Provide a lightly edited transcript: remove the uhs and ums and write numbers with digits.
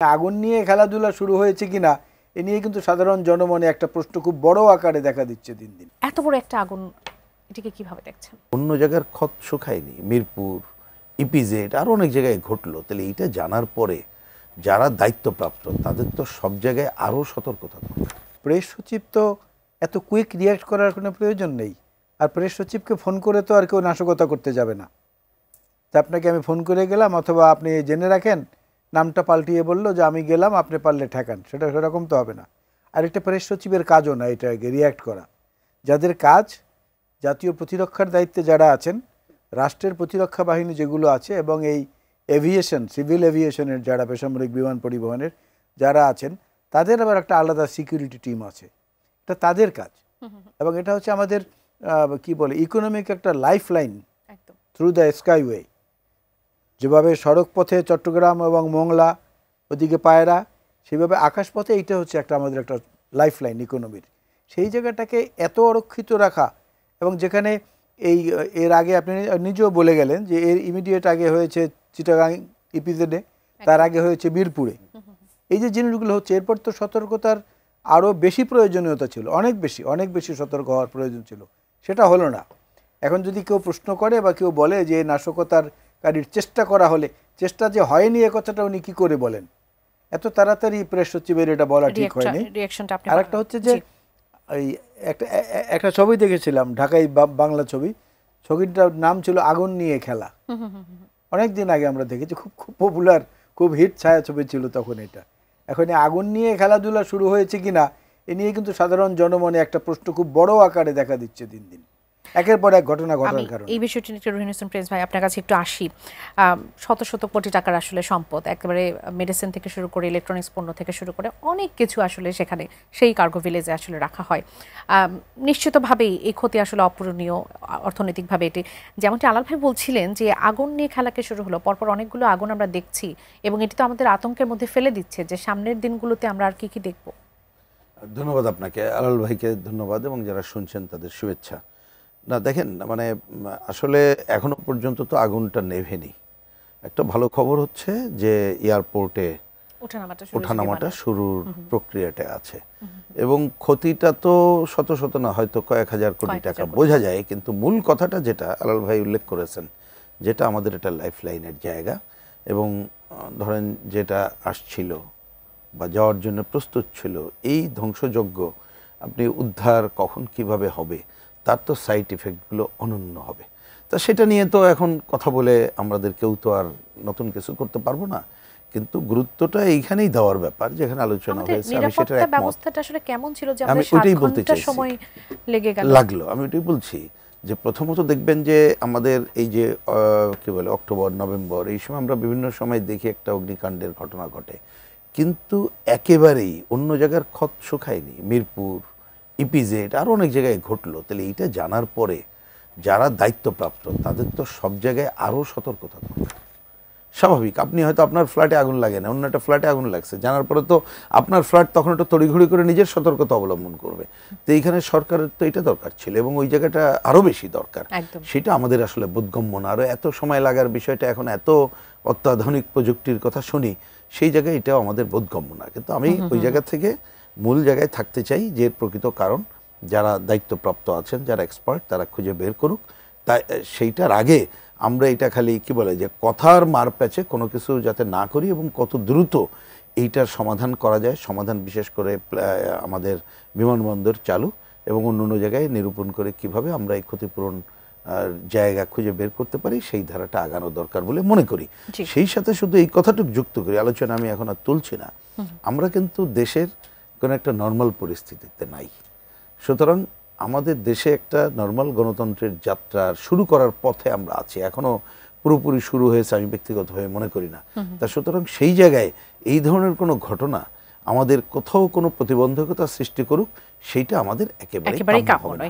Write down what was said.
আগুন নিয়ে খেলাধুলা শুরু হয়েছে কিনা এ নিয়ে কিন্তু সাধারণ জনমনে একটা প্রশ্ন খুব বড় আকারে দেখা দিচ্ছে দিন দিন। এত বড় একটা আগুন, এটাকে কিভাবে দেখছেন? অন্য জায়গার ক্ষত শুকায়নি, মিরপুর, ইপিজেড আর অনেক জায়গায় ঘটলো। তাহলে এইটা জানার পরে যারা দায়িত্বপ্রাপ্ত তাদের তো সব জায়গায় আরও সতর্কতা দরকার। প্রেস সচিব তো এত কুইক রিয়াক্ট করার কোনো প্রয়োজন নেই। আর প্রেস সচিবকে ফোন করে তো আর কেউ নাশকতা করতে যাবে না। তা আপনাকে আমি ফোন করে গেলাম, অথবা আপনি জেনে রাখেন নামটা পাল্টিয়ে বললো যে আমি গেলাম, আপনি পারলে ঠেকান, সেরকম তো হবে না। আর একটা প্রেস সচিবের কাজও না এটাকে রিয়াক্ট করা। যাদের কাজ জাতীয় প্রতিরক্ষার দায়িত্বে যারা আছেন, রাষ্ট্রের প্রতিরক্ষা বাহিনী যেগুলো আছে, এবং এই এভিয়েশন, সিভিল এভিয়েশনের যারা বেসামরিক বিমান পরিবহনের যারা আছেন, তাদের আবার একটা আলাদা সিকিউরিটি টিম আছে। এটা তাদের কাজ, এবং এটা হচ্ছে আমাদের কি বলে ইকোনমিক একটা life line through the skyway. যেভাবে সড়ক পথে চট্টগ্রাম এবং মোংলা, ওদিকে পায়রা, সেভাবে আকাশপথে এইটা হচ্ছে একটা আমাদের একটা লাইফ লাইন ইকোনমির। সেই জায়গাটাকে এত অরক্ষিত রাখা, এবং যেখানে এর আগে আপনি নিজেও বলে গেলেন যে এর ইমিডিয়েট আগে হয়েছে চিটাগাং ইপিজেডে, তার আগে হয়েছে বীরপুরে। এই যে জিনিসগুলো হচ্ছে, এরপর তো সতর্কতার আরও বেশি প্রয়োজনীয়তা ছিল, অনেক বেশি সতর্ক হওয়ার প্রয়োজন ছিল, সেটা হলো না। এখন যদি কেউ প্রশ্ন করে বা কেউ বলে যে নাশকতাকারীর চেষ্টা করা হলে, চেষ্টা যে হয়নি এ কথাটা উনি কী করে বলেন? এত তাড়াতাড়ি প্রেস সচিবের এটা বলা ঠিক হয়নি। আর একটা হচ্ছে যে এই একটা ছবি দেখেছিলাম, ঢাকায় বাংলা ছবি, ছবিটার নাম ছিল আগুন নিয়ে খেলা। অনেক দিন আগে আমরা দেখেছি, খুব খুব পপুলার, খুব হিট ছায়াছবি ছিল তখন এটা। এখন আগুন নিয়ে খেলাধুলা শুরু হয়েছে কিনা এ নিয়ে কিন্তু সাধারণ জনমনে একটা প্রশ্ন খুব বড় আকারে দেখা দিচ্ছে দিন দিন, একের পর এক ঘটনা ঘটার কারণে। এই বিষয়টি নিয়ে রহিন হোসেন প্রিন্স ভাই, আপনার কাছে একটু আসি। শত শত কোটি টাকার আসলে সম্পদ, একেবারে মেডিসিন থেকে শুরু করে ইলেকট্রনিক্স পণ্য থেকে শুরু করে অনেক কিছু আসলে সেখানে সেই কার্গো ভিলেজে আসলে রাখা হয়। নিশ্চিতভাবেই এই ক্ষতি আসলে অপূরণীয় অর্থনৈতিকভাবে। এটি যেমনটি আলাল ভাই বলছিলেন যে আগুন নিয়ে খেলাকে শুরু হলো, পরপর অনেকগুলো আগুন আমরা দেখছি, এবং এটি তো আমাদের আতঙ্কের মধ্যে ফেলে দিচ্ছে যে সামনের দিনগুলোতে আমরা আর কি কি দেখব। ধন্যবাদ আপনাকে, আলাল ভাইকে ধন্যবাদ, এবং যারা শুনছেন তাদের শুভেচ্ছা। না দেখেন, মানে আসলে এখনো পর্যন্ত তো আগুনটা নেভেনি। একটা ভালো খবর হচ্ছে যে এয়ারপোর্টে ওঠানামাটা শুরুর প্রক্রিয়াটা আছে, এবং ক্ষতিটা তো শত শত না, হয়তো কয়েক হাজার কোটি টাকা বোঝা যায়। কিন্তু মূল কথাটা যেটা আলাল ভাই উল্লেখ করেছেন, যেটা আমাদের এটা লাইফ লাইনের জায়গা, এবং ধরেন যেটা আসছিল বা যাওয়ার জন্য প্রস্তুত ছিল, এই ধ্বংসযজ্ঞ আপনি উদ্ধার কখন কিভাবে হবে, তার তো সাইড ইফেক্টগুলো অনন্য হবে। তা সেটা নিয়ে তো এখন কথা বলে আমাদের কেউ তো আর নতুন কিছু করতে পারবো না, কিন্তু গুরুত্বটা এইখানেই দেওয়ার ব্যাপার, যেখানে আলোচনা হয়েছে। আমি সেটার একমত। ব্যবস্থাটা আসলে কেমন ছিল যে আমি আমাদের ওইটাই 7 বলতে ঘন্টা চাইছি, সময় লাগলো। আমি ওইটাই বলছি যে প্রথমত দেখবেন যে আমাদের এই যে কি বলে অক্টোবর নভেম্বর, এই সময় আমরা বিভিন্ন সময় দেখি একটা অগ্নিকাণ্ডের ঘটনা ঘটে, কিন্তু একেবারেই অন্য জায়গার ক্ষত শুকায়নি। মিরপুর, ইপিজেড আর অনেক জায়গায় ঘটলো। তাহলে এইটা জানার পরে যারা দায়িত্বপ্রাপ্ত তাদের তো সব জায়গায় আরও সতর্কতা দরকার। স্বাভাবিক, আপনি হয়তো আপনার ফ্ল্যাটে আগুন লাগে না, অন্য একটা ফ্ল্যাটে আগুন লাগছে, জানার পরে তো আপনার ফ্ল্যাট তখন একটা তড়িঘড়ি করে নিজের সতর্কতা অবলম্বন করবে। তো এইখানে সরকারের তো এটা দরকার ছিল, এবং ওই জায়গাটা আরও বেশি দরকার। সেটা আমাদের আসলে বোধগম্য না। আরও এত সময় লাগার বিষয়টা, এখন এত অত্যাধুনিক প্রযুক্তির কথা শুনি, সেই জায়গায় এটাও আমাদের বোধগম্য না। কিন্তু আমি ওই জায়গা থেকে মূল জায়গায় থাকতে চাই, যে প্রকৃত কারণ যারা দায়িত্বপ্রাপ্ত আছেন, যারা এক্সপার্ট, তারা খুঁজে বের করুক। তাই সেইটার আগে আমরা এটা খালি কি বলে যে কথার মার প্যাচে কোনো কিছু যাতে না করি, এবং কত দ্রুত এইটার সমাধান করা যায়, সমাধান বিশেষ করে আমাদের বিমানবন্দর চালু এবং অন্য জায়গায় নিরূপণ করে কিভাবে আমরা এই ক্ষতিপূরণ জায়গা খুঁজে বের করতে পারি, সেই ধারাটা আগানো দরকার বলে মনে করি। সেই সাথে শুধু এই কথাটুকু যুক্ত করি, আলোচনা আমি এখন আর তুলছি না, আমরা কিন্তু দেশের কোনো একটা নর্মাল পরিস্থিতিতে নাই। সুতরাং আমাদের দেশে একটা নর্মাল গণতন্ত্রের যাত্রা শুরু করার পথে আমরা আছি, এখনো পুরোপুরি শুরু হয়েছে আমি ব্যক্তিগতভাবে মনে করি না। তা সুতরাং সেই জায়গায় এই ধরনের কোনো ঘটনা আমাদের কোথাও কোনো প্রতিবন্ধকতা সৃষ্টি করুক, সেইটা আমাদের একেবারেই কাম্য হবে না।